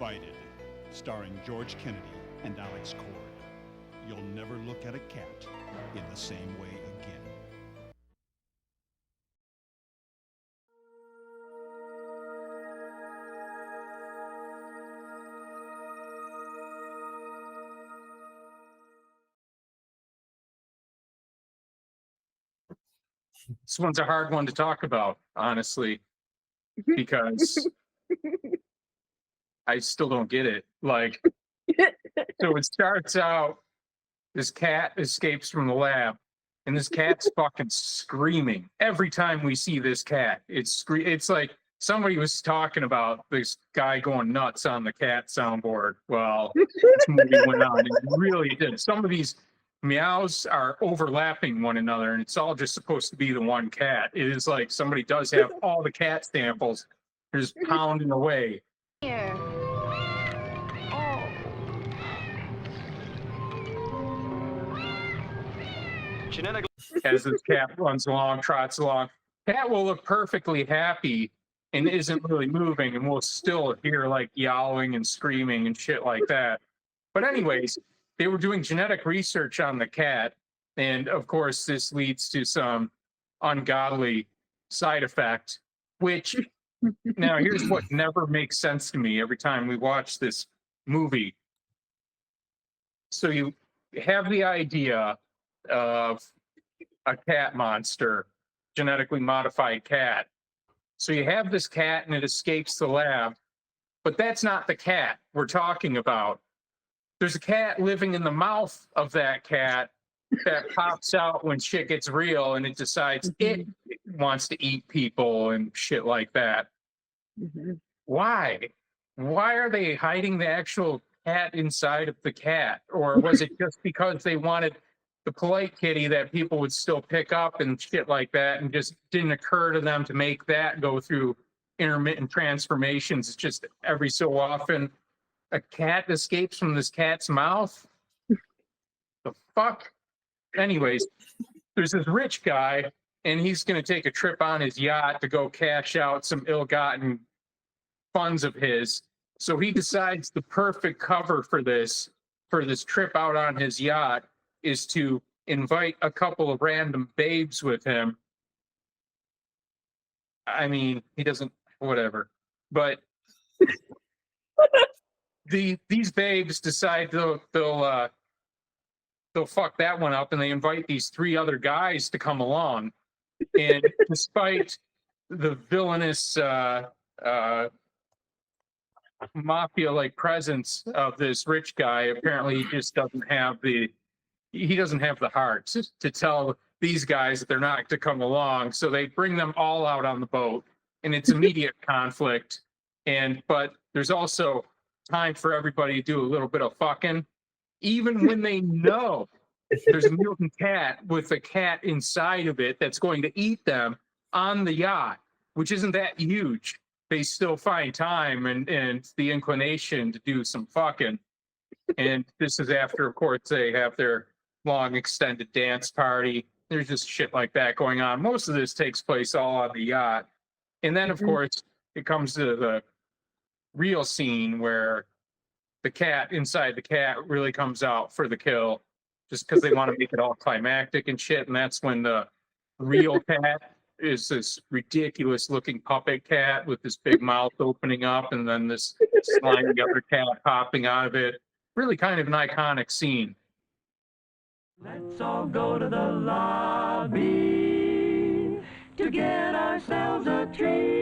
Uninvited, starring George Kennedy and Alex Cord. You'll never look at a cat in the same way again. This one's a hard one to talk about, honestly, because I still don't get it. Like, so it starts out, this cat escapes from the lab, and this cat's fucking screaming. Every time we see this cat, it's like somebody was talking about this guy going nuts on the cat soundboard. Well, this movie went on. It really did. Some of these meows are overlapping one another, and it's all just supposed to be the one cat. It is like somebody does have all the cat samples. They're just pounding away. Here. Oh. Genetic. As this cat runs along, trots along, cat will look perfectly happy and isn't really moving, and we'll still hear like yowling and screaming and shit like that. But anyways, they were doing genetic research on the cat, and of course this leads to some ungodly side effect, which now here's what never makes sense to me every time we watch this movie. So you have the idea of a cat monster, genetically modified cat. So you have this cat and it escapes the lab, but that's not the cat we're talking about. There's a cat living in the mouth of that cat that pops out when shit gets real, and it decides it wants to eat people and shit like that. Why? Why are they hiding the actual cat inside of the cat? Or was it just because they wanted the polite kitty that people would still pick up and shit like that, and just didn't occur to them to make that go through intermittent transformations? It's just every so often a cat escapes from this cat's mouth. The fuck? Anyways, there's this rich guy, and he's going to take a trip on his yacht to go cash out some ill-gotten funds of his. So he decides the perfect cover for this trip out on his yacht is to invite a couple of random babes with him. I mean, he doesn't, whatever. But these babes decide they'll fuck that one up, and they invite these three other guys to come along. And despite the villainous mafia-like presence of this rich guy, apparently he just doesn't have the heart to tell these guys that they're not to come along. So they bring them all out on the boat, and it's immediate conflict. But there's also time for everybody to do a little bit of fucking, even when they know there's a mutant cat with a cat inside of it that's going to eat them on the yacht, which isn't that huge. They still find time and the inclination to do some fucking. And this is after, of course, they have their long extended dance party. There's just shit like that going on. Most of this takes place all on the yacht. And then, of course, it comes to the real scene where the cat inside the cat really comes out for the kill, just because they want to make it all climactic and shit. And that's when the real cat is this ridiculous looking puppet cat with this big mouth opening up, and then this slimy other cat popping out of it. Really kind of an iconic scene. Let's all go to the lobby to get ourselves a treat.